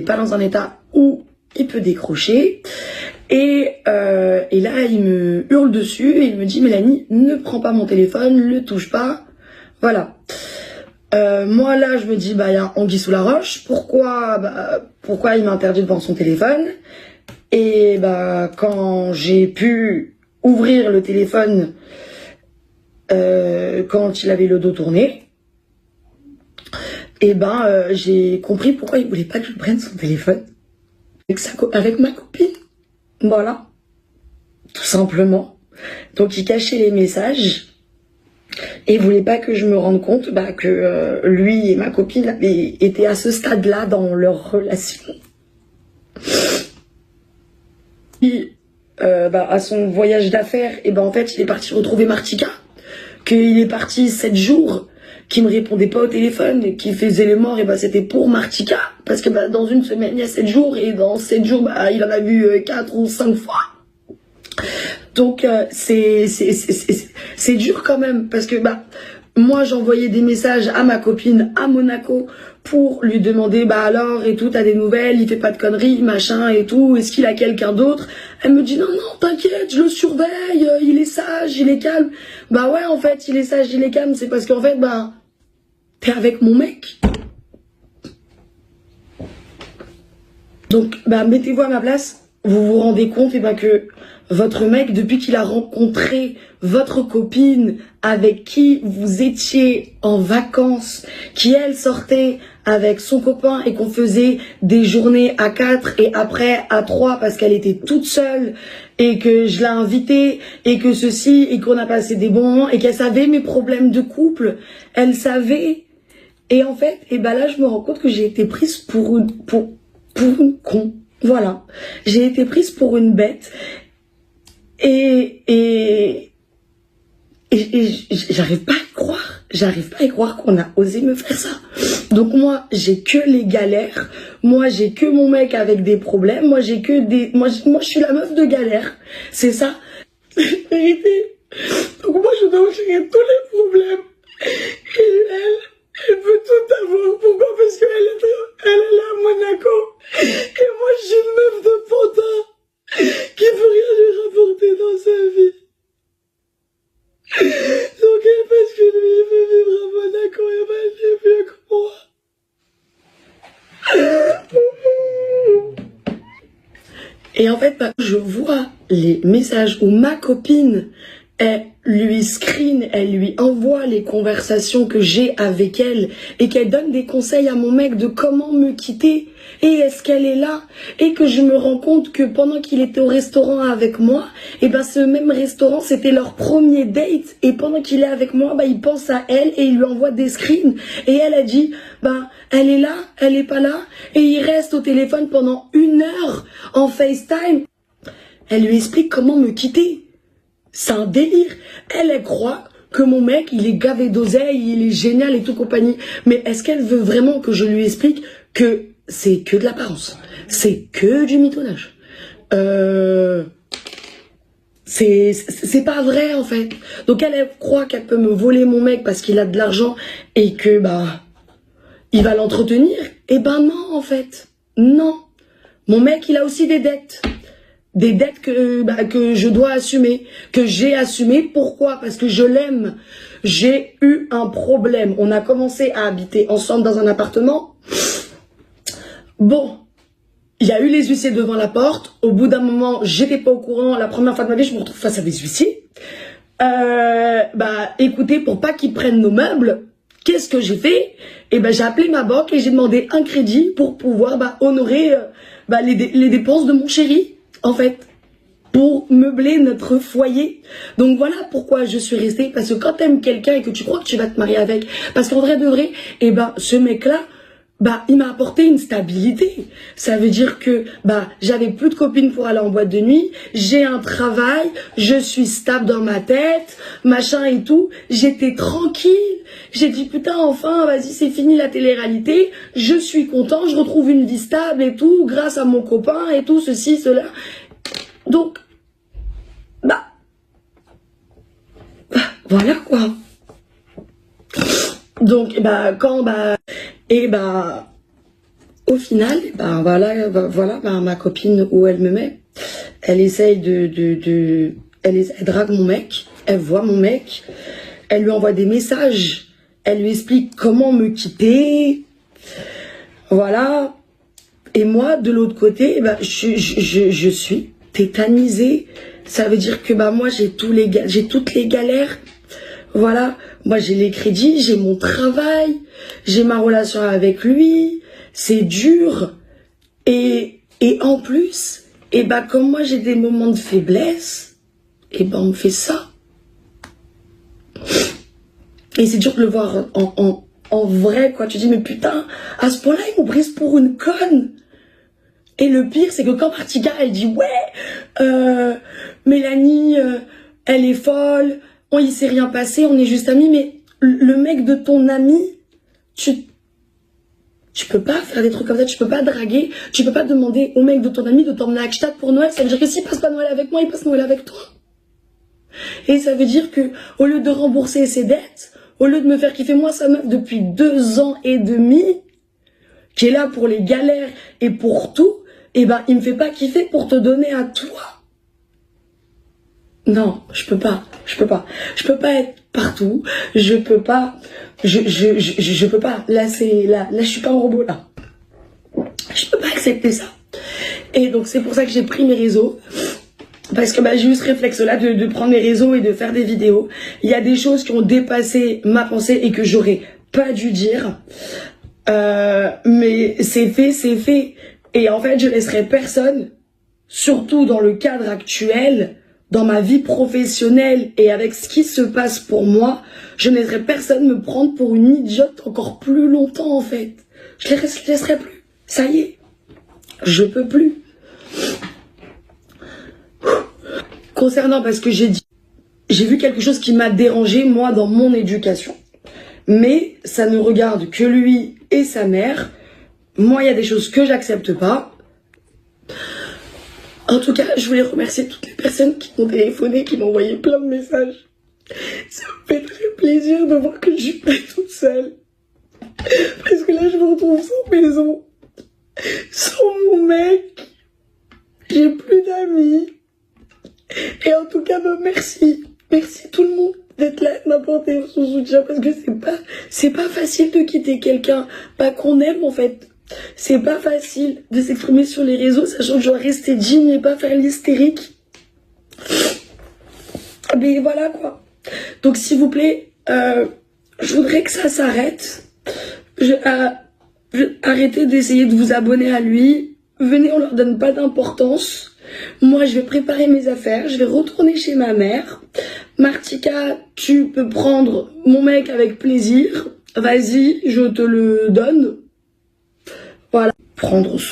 n'est pas dans un état où il peut décrocher. Et là, il me hurle dessus et il me dit « Mélanie, ne prends pas mon téléphone, ne le touche pas. » Voilà. Moi, là, je me dis « Bah, il y a anguille sous la roche. Pourquoi il m'a interdit de prendre son téléphone ?» Et bah, quand j'ai pu ouvrir le téléphone quand il avait le dos tourné, et ben j'ai compris pourquoi il voulait pas que je prenne son téléphone avec ma copine. Voilà, tout simplement. Donc il cachait les messages et il voulait pas que je me rende compte que lui et ma copine avaient été à ce stade-là dans leur relation. Et, à son voyage d'affaires, et en fait il est parti retrouver Martika, qu'il est parti 7 jours, qui me répondait pas au téléphone et qui faisait le mort, et c'était pour Martika, parce que dans une semaine il y a 7 jours et dans 7 jours il en a vu 4 ou 5 fois. Donc c'est dur quand même, parce que moi j'envoyais des messages à ma copine à Monaco pour lui demander alors et tout, t'as des nouvelles, il fait pas de conneries, machin et tout, est-ce qu'il a quelqu'un d'autre? Elle me dit non t'inquiète, je le surveille, il est sage, il est calme. Ouais, en fait il est sage, il est calme, c'est parce qu'en fait t'es avec mon mec. Donc mettez-vous à ma place, vous vous rendez compte que votre mec, depuis qu'il a rencontré votre copine avec qui vous étiez en vacances, qui elle sortait avec son copain et qu'on faisait des journées à 4 et après à 3 parce qu'elle était toute seule et que je l'ai invitée et que ceci et qu'on a passé des bons moments et qu'elle savait mes problèmes de couple, elle savait. Et en fait, là je me rends compte que j'ai été prise pour une con. Voilà, j'ai été prise pour une bête. Et j'arrive pas à y croire qu'on a osé me faire ça. Donc moi j'ai que les galères, moi j'ai que mon mec avec des problèmes, moi j'ai que des, moi je suis la meuf de galère, c'est ça, vérité. Donc moi je dois gérer tous les problèmes et elle veut tout avoir. Pourquoi? Parce qu'elle est là à Monaco et moi je suis une meuf de pantin qui veut rien lui rapporter dans sa vie. Donc elle, parce que lui il veut vivre à Monaco, et il est mieux que moi. Et en fait, je vois les messages où ma copine, elle lui screen, elle lui envoie les conversations que j'ai avec elle et qu'elle donne des conseils à mon mec de comment me quitter et est-ce qu'elle est là, et que je me rends compte que pendant qu'il était au restaurant avec moi, ce même restaurant c'était leur premier date et pendant qu'il est avec moi, il pense à elle et il lui envoie des screens et elle a dit elle est là, elle est pas là, et il reste au téléphone pendant 1 heure en FaceTime. Elle lui explique comment me quitter. C'est un délire. Elle croit que mon mec, il est gavé d'oseille, il est génial et tout compagnie. Mais est-ce qu'elle veut vraiment que je lui explique que c'est que de l'apparence? C'est que du mitonnage. C'est pas vrai en fait. Donc elle croit qu'elle peut me voler mon mec parce qu'il a de l'argent et que il va l'entretenir. Et non en fait. Non. Mon mec, il a aussi des dettes. Des dettes que je dois assumer, que j'ai assumé. Pourquoi? Parce que je l'aime. J'ai eu un problème. On a commencé à habiter ensemble dans un appartement. Bon, il y a eu les huissiers devant la porte. Au bout d'un moment, j'étais pas au courant. La première fois de ma vie, je me retrouve face à des huissiers. Écoutez, pour pas qu'ils prennent nos meubles, qu'est-ce que j'ai fait? J'ai appelé ma banque et j'ai demandé un crédit pour pouvoir honorer les dépenses de mon chéri. En fait, pour meubler notre foyer. Donc voilà pourquoi je suis restée, parce que quand t'aimes quelqu'un et que tu crois que tu vas te marier avec, parce qu'en vrai de vrai, ce mec-là, il m'a apporté une stabilité. Ça veut dire que j'avais plus de copines pour aller en boîte de nuit, j'ai un travail, je suis stable dans ma tête, machin et tout, j'étais tranquille. J'ai dit putain, enfin, vas-y, c'est fini la télé-réalité, je suis content, je retrouve une vie stable et tout, grâce à mon copain et tout, ceci, cela. Donc, voilà quoi. Donc, Au final, ben voilà, ma copine où elle me met, elle essaye elle drague mon mec, elle voit mon mec, elle lui envoie des messages, elle lui explique comment me quitter, voilà. Et moi, de l'autre côté, ben, je suis tétanisée. Ça veut dire que bah moi j'ai toutes les galères. Voilà, moi j'ai les crédits, j'ai mon travail, j'ai ma relation avec lui, c'est dur. Et en plus, et bah comme moi j'ai des moments de faiblesse, et bah on me fait ça. Et c'est dur de le voir en vrai, quoi. Tu dis, mais putain, à ce point-là, ils m'ont prise pour une conne. Et le pire, c'est que quand Martika, elle dit, ouais, Mélanie, elle est folle, il s'est rien passé, on est juste amis, mais le mec de ton ami, tu peux pas faire des trucs comme ça, tu peux pas draguer, tu peux pas demander au mec de ton ami de t'emmener à Gstaad pour Noël, ça veut dire que s'il passe pas Noël avec moi, il passe Noël avec toi. Et ça veut dire que, au lieu de rembourser ses dettes, au lieu de me faire kiffer moi sa meuf depuis 2 ans et demi, qui est là pour les galères et pour tout, et ben il me fait pas kiffer pour te donner à toi. Non, je peux pas. Je peux pas être partout. Je peux pas. Je peux pas. Là je suis pas un robot là. Je peux pas accepter ça. Et donc c'est pour ça que j'ai pris mes réseaux. Parce que bah, j'ai eu ce réflexe-là de prendre mes réseaux et de faire des vidéos. Il y a des choses qui ont dépassé ma pensée et que j'aurais pas dû dire. Mais c'est fait. Et en fait, je laisserai personne, surtout dans le cadre actuel, dans ma vie professionnelle et avec ce qui se passe pour moi, je ne laisserai personne me prendre pour une idiote encore plus longtemps en fait. Je laisserai plus. Ça y est. Je peux plus. Concernant, parce que j'ai vu quelque chose qui m'a dérangé, moi, dans mon éducation. Mais ça ne regarde que lui et sa mère. Moi, il y a des choses que j'accepte pas. En tout cas, je voulais remercier toutes les personnes qui m'ont téléphoné, qui m'ont envoyé plein de messages. Ça me fait très plaisir de voir que je suis pas toute seule. Parce que là, je me retrouve sans maison, sans mon mec. J'ai plus d'amis. Et en tout cas, bah, merci tout le monde d'être là, de m'apporter son soutien, parce que c'est pas facile de quitter quelqu'un, pas qu'on aime en fait. C'est pas facile de s'exprimer sur les réseaux, sachant que je dois rester digne et pas faire l'hystérique. Mais voilà quoi. Donc s'il vous plaît, je voudrais que ça s'arrête. Arrêtez d'essayer de vous abonner à lui. Venez, on leur donne pas d'importance. Moi, je vais préparer mes affaires, je vais retourner chez ma mère. Martika, tu peux prendre mon mec avec plaisir. Vas-y, je te le donne. Voilà, prendre soin.